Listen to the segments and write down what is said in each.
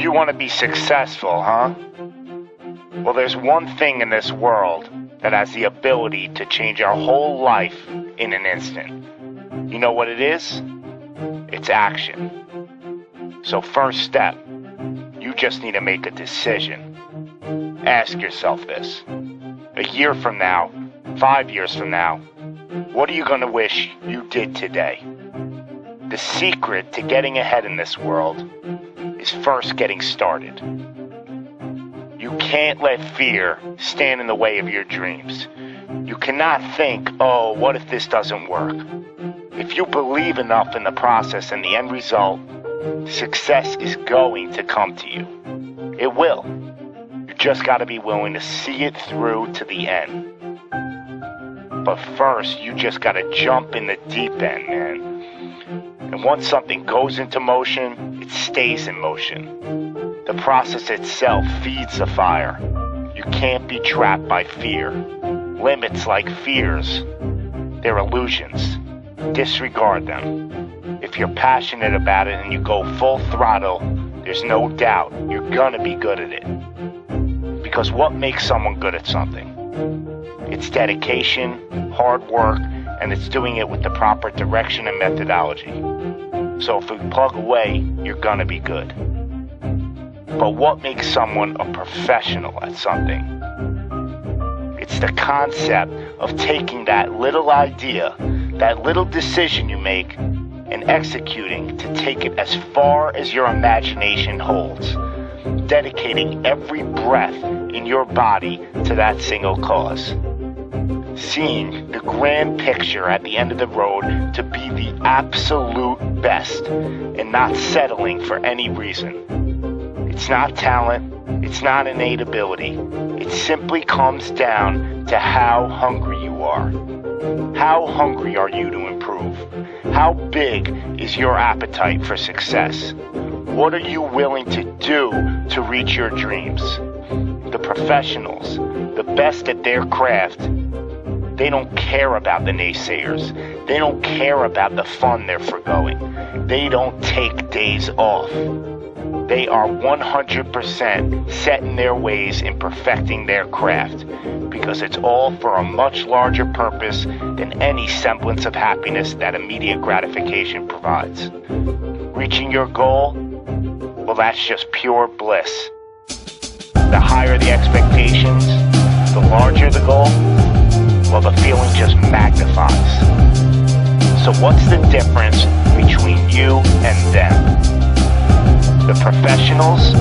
You want to be successful, huh? Well, there's one thing in this world that has the ability to change our whole life in an instant. You know what it is? It's action. So first step, you just need to make a decision. Ask yourself this. A year from now, 5 years from now, what are you going to wish you did today? The secret to getting ahead in this world is first getting started. You can't let fear stand in the way of your dreams. You cannot think, oh, what if this doesn't work? If you believe enough in the process and the end result, success is going to come to you. It will. You just got to be willing to see it through to the end. But first, you just got to jump in the deep end, man. And once something goes into motion, it stays in motion. The process itself feeds the fire. You can't be trapped by fear. Limits like fears, they're illusions. Disregard them. If you're passionate about it and you go full throttle, there's no doubt you're gonna be good at it. Because what makes someone good at something? It's dedication, hard work, and it's doing it with the proper direction and methodology. So if you plug away, you're gonna be good. But what makes someone a professional at something? It's the concept of taking that little idea, that little decision you make, and executing to take it as far as your imagination holds, dedicating every breath in your body to that single cause. Seeing the grand picture at the end of the road to be the absolute best and not settling for any reason. It's not talent, it's not innate ability. It simply comes down to how hungry you are. How hungry are you to improve? How big is your appetite for success? What are you willing to do to reach your dreams? The professionals, the best at their craft, they don't care about the naysayers. They don't care about the fun they're forgoing. They don't take days off. They are 100% set in their ways in perfecting their craft because it's all for a much larger purpose than any semblance of happiness that immediate gratification provides. Reaching your goal, well, that's just pure bliss. The higher the expectations, the larger the goal, well, the feeling just magnifies. So what's the difference between you and them? The professionals,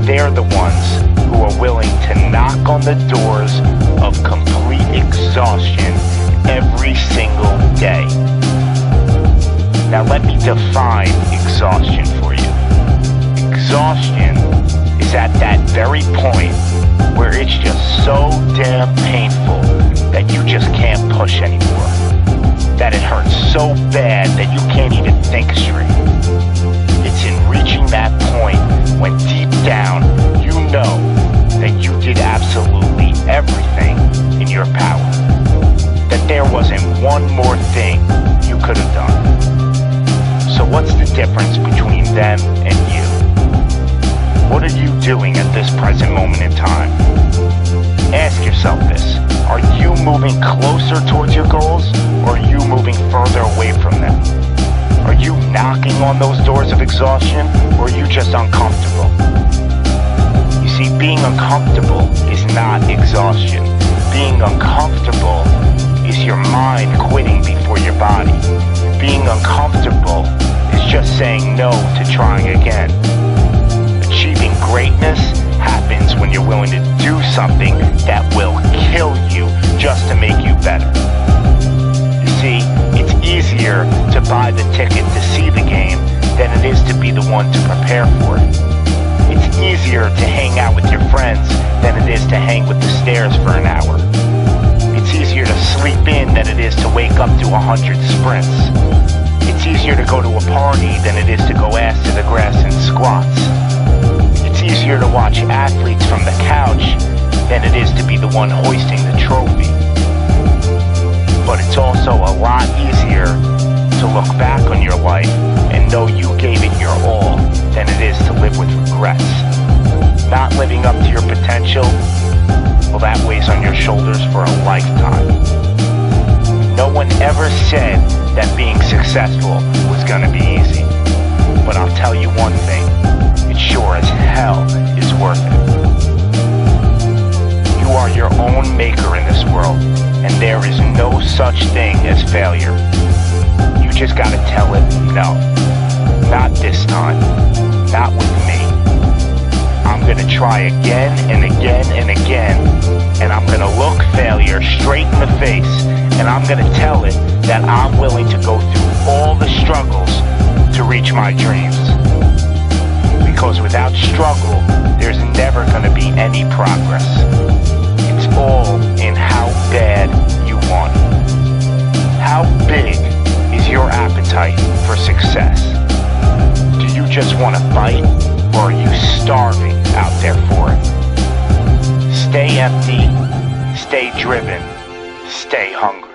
they're the ones who are willing to knock on the doors of complete exhaustion every single day. Now let me define exhaustion for you. Exhaustion is at that very point where it's just so damn painful that you just can't push anymore. That it hurts so bad that you can't even think straight. It's in reaching that point when deep down you know that you did absolutely everything in your power. That there wasn't one more thing you could have done. So what's the difference between them and you? What are you doing at this present moment in time? Ask yourself this. Are you moving closer towards your goals, or are you moving further away from them? Are you knocking on those doors of exhaustion, or are you just uncomfortable? You see, being uncomfortable is not exhaustion. Being uncomfortable is your mind quitting before your body. Being uncomfortable is just saying no to trying again. Achieving greatness happens when you're willing to do something that will kill you just to make you better. You see, it's easier to buy the ticket to see the game than it is to be the one to prepare for it. It's easier to hang out with your friends than it is to hang with the stairs for an hour. It's easier to sleep in than it is to wake up to 100 sprints. It's easier to go to a party than it is to go ass to the grass and squats. It's easier to watch athletes from the couch than it is to be the one hoisting the trophy. But it's also a lot easier to look back on your life and know you gave it your all than it is to live with regrets. Not living up to your potential, well, that weighs on your shoulders for a lifetime. No one ever said that being successful was gonna be easy. But I'll tell you one thing, it sure as hell is worth it. You are your own maker in this world, and there is no such thing as failure. You just gotta tell it, no, not this time, not with me. I'm gonna try again and again and again, and I'm gonna look failure straight in the face, and I'm gonna tell it that I'm willing to go through all the struggles to reach my dreams. Because without struggle, there's never gonna be any progress. It's all in how bad you want it. How big is your appetite for success? Do you just want to fight, or are you starving out there for it? Stay empty, stay driven, stay hungry.